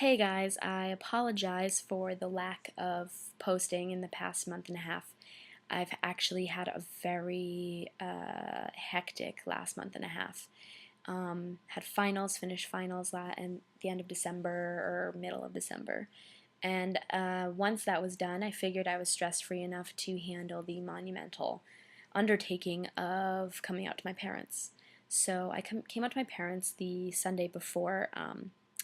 Hey guys, I apologize for the lack of posting in the past month and a half. I've actually had a very hectic last month and a half. Had finals, finished finals in the end of December or middle of December. And once that was done, I figured I was stress-free enough to handle the monumental undertaking of coming out to my parents. So I came out to my parents the Sunday before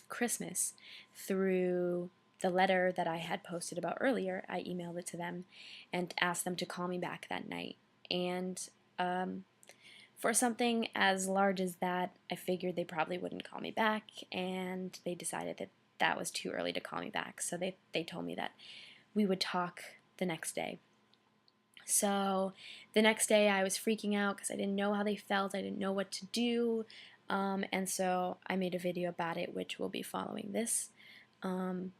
Christmas through the letter that I had posted about earlier. I emailed it to them and asked them to call me back that night. And for something as large as that, I figured they probably wouldn't call me back, and they decided that that was too early to call me back. So they told me that we would talk the next day. So the next day I was freaking out because I didn't know how they felt. I didn't know what to do. And so I made a video about it, which will be following this. And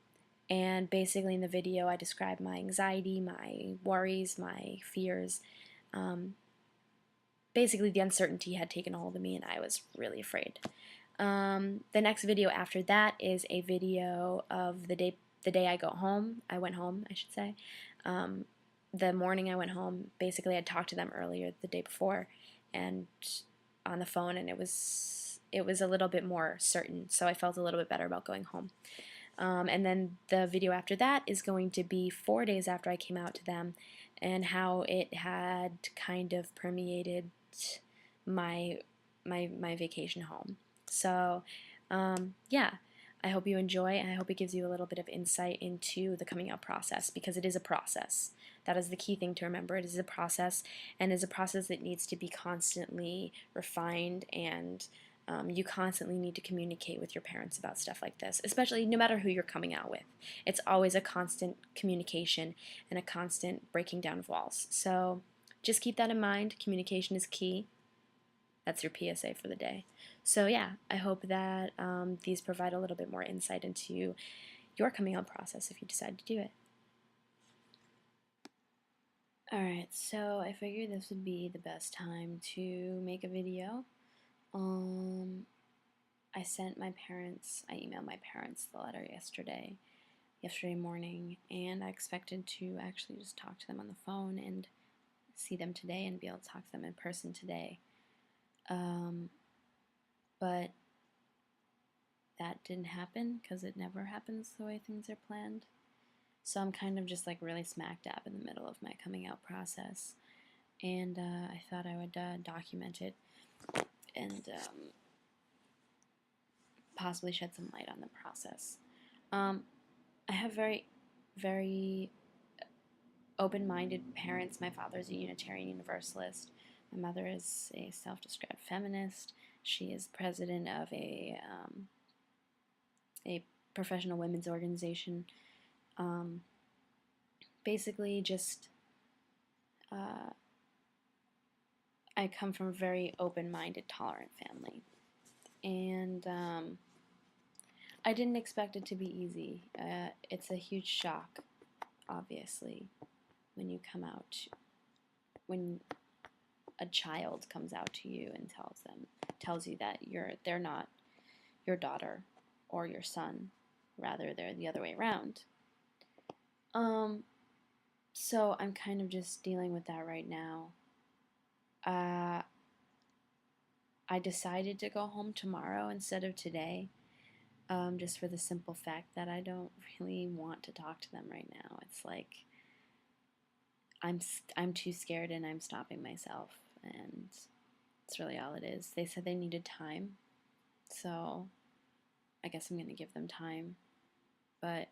basically in the video I described my anxiety, my worries, my fears. Basically the uncertainty had taken a hold of me and I was really afraid. The next video after that is a video of the day I went home, I should say. The morning I went home, basically I talked to them earlier the day before and on the phone, and it was a little bit more certain, so I felt a little bit better about going home. And then the video after that is going to be 4 days after I came out to them and how it had kind of permeated my vacation home. So yeah, I hope you enjoy, and I hope it gives you a little bit of insight into the coming out process, because it is a process. That is the key thing to remember. It is a process, and it's a process that needs to be constantly refined, and you constantly need to communicate with your parents about stuff like this, especially no matter who you're coming out with. It's always a constant communication and a constant breaking down of walls. So just keep that in mind. Communication is key. That's your PSA for the day. So yeah, I hope that these provide a little bit more insight into your coming out process if you decide to do it. Alright, so I figured this would be the best time to make a video. I emailed my parents the letter yesterday morning, and I expected to actually just talk to them on the phone and see them today and be able to talk to them in person today. But that didn't happen because it never happens the way things are planned. So I'm kind of just like really smack dab in the middle of my coming out process, and I thought I would document it and possibly shed some light on the process. I have very open-minded parents. My father's a Unitarian Universalist. My mother is a self-described feminist. She is president of a professional women's organization. Basically, just I come from a very open-minded, tolerant family, and I didn't expect it to be easy. It's a huge shock, obviously, when you come out, when a child comes out to you and tells you that they're not your daughter or your son, rather they're the other way around. So I'm kind of just dealing with that right now. I decided to go home tomorrow instead of today, just for the simple fact that I don't really want to talk to them right now. It's like I'm too scared and I'm stopping myself, and that's really all it is. They said they needed time, so I guess I'm going to give them time. But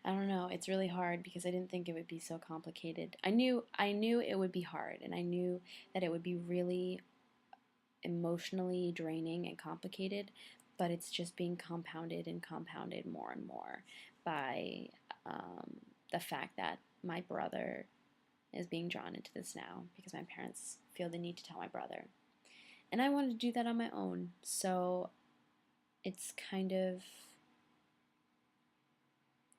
I don't know. It's really hard because I didn't think it would be so complicated. I knew it would be hard, and I knew that it would be really emotionally draining and complicated, but it's just being compounded and compounded more and more by the fact that my brother is being drawn into this now because my parents feel the need to tell my brother. And I wanted to do that on my own, so it's kind of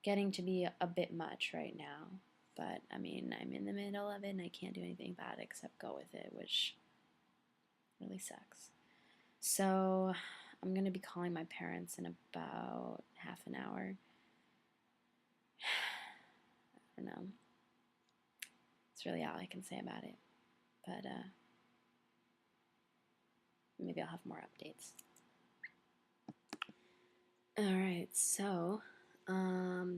getting to be a bit much right now. But I mean, I'm in the middle of it and I can't do anything about it except go with it, which really sucks. So I'm going to be calling my parents in about half an hour. I don't know. That's really all I can say about it. But maybe I'll have more updates. Alright, so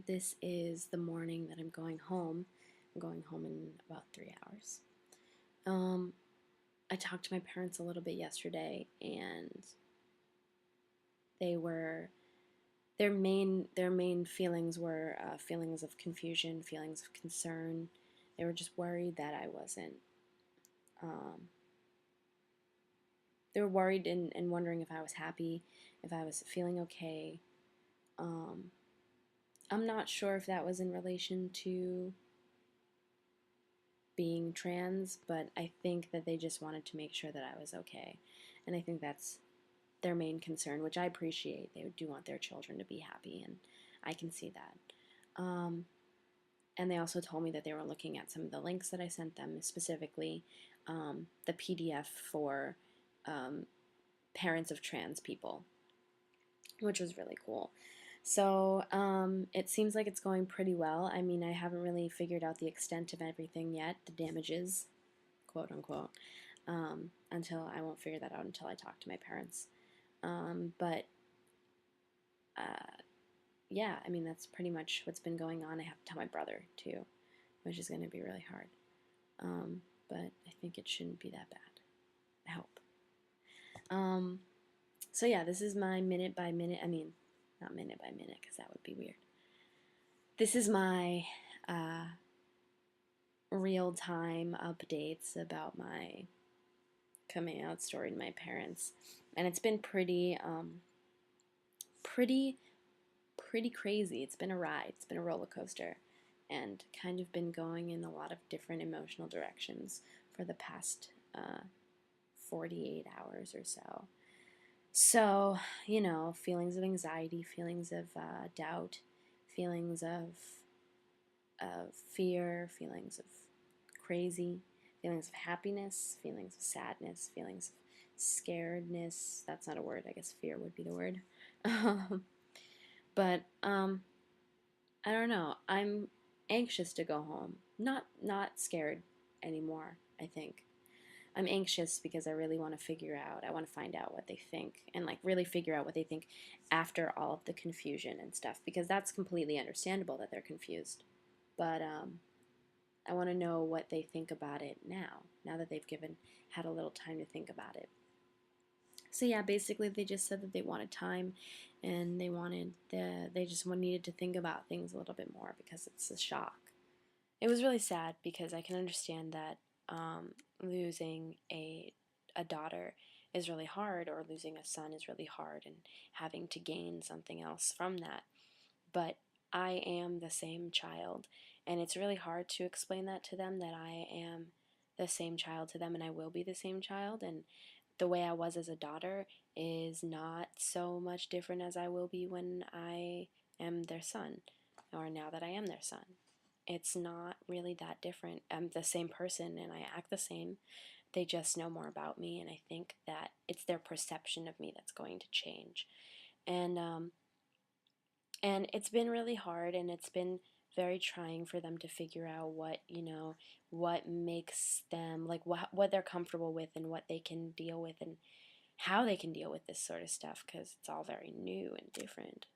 this is the morning that I'm going home. I'm going home in about 3 hours. I talked to my parents a little bit yesterday, and their main feelings were feelings of confusion, feelings of concern. They were just worried that I wasn't. They were worried and wondering if I was happy, if I was feeling okay. I'm not sure if that was in relation to being trans, but I think that they just wanted to make sure that I was okay. And I think that's their main concern, which I appreciate. They do want their children to be happy, and I can see that. And they also told me that they were looking at some of the links that I sent them, specifically the PDF for parents of trans people, which was really cool. So it seems like it's going pretty well. I mean, I haven't really figured out the extent of everything yet, the damages, quote unquote, until I won't figure that out until I talk to my parents. But yeah, I mean, that's pretty much what's been going on. I have to tell my brother too, which is going to be really hard. But I think it shouldn't be that bad. I hope. So yeah, this is my minute by minute. I mean, not minute by minute, because that would be weird. This is my real-time updates about my coming out story to my parents, and it's been pretty crazy. It's been a ride. It's been a roller coaster, and kind of been going in a lot of different emotional directions for the past 48 hours or so. So, you know, feelings of anxiety, feelings of doubt, feelings of fear, feelings of crazy, feelings of happiness, feelings of sadness, feelings of scaredness. That's not a word. I guess fear would be the word. But I don't know. I'm anxious to go home. Not scared anymore, I think. I'm anxious because I really want to figure out, I want to find out what they think, and like really figure out what they think after all of the confusion and stuff, because that's completely understandable that they're confused. But I want to know what they think about it now that they've had a little time to think about it. So yeah, basically they just said that they wanted time, and they just needed to think about things a little bit more because it's a shock. It was really sad because I can understand that losing a daughter is really hard, or losing a son is really hard, and having to gain something else from that. But I am the same child, and it's really hard to explain that to them, that I am the same child to them, and I will be the same child, and the way I was as a daughter is not so much different as I will be when I am their son, or now that I am their son. It's not really that different. I'm the same person and I act the same. They just know more about me, and I think that it's their perception of me that's going to change. And it's been really hard, and it's been very trying for them to figure out what makes them, like what they're comfortable with, and what they can deal with, and how they can deal with this sort of stuff, because it's all very new and different.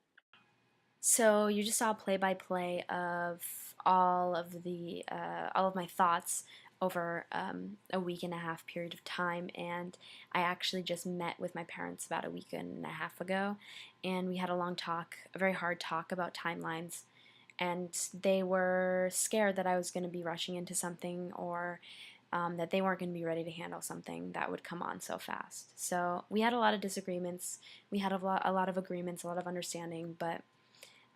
So you just saw play-by-play of all of my thoughts over a week and a half period of time, and I actually just met with my parents about a week and a half ago, and we had a long talk, a very hard talk about timelines, and they were scared that I was going to be rushing into something, or that they weren't going to be ready to handle something that would come on so fast. So we had a lot of disagreements, we had a lot of agreements, a lot of understanding, but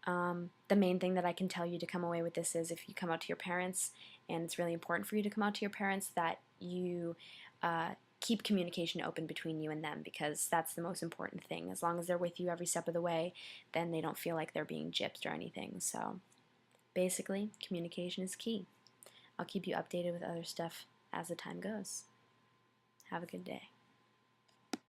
the main thing that I can tell you to come away with this is, if you come out to your parents, and it's really important for you to come out to your parents, that you keep communication open between you and them, because that's the most important thing. As long as they're with you every step of the way, then they don't feel like they're being gypped or anything. So basically, communication is key. I'll keep you updated with other stuff as the time goes. Have a good day.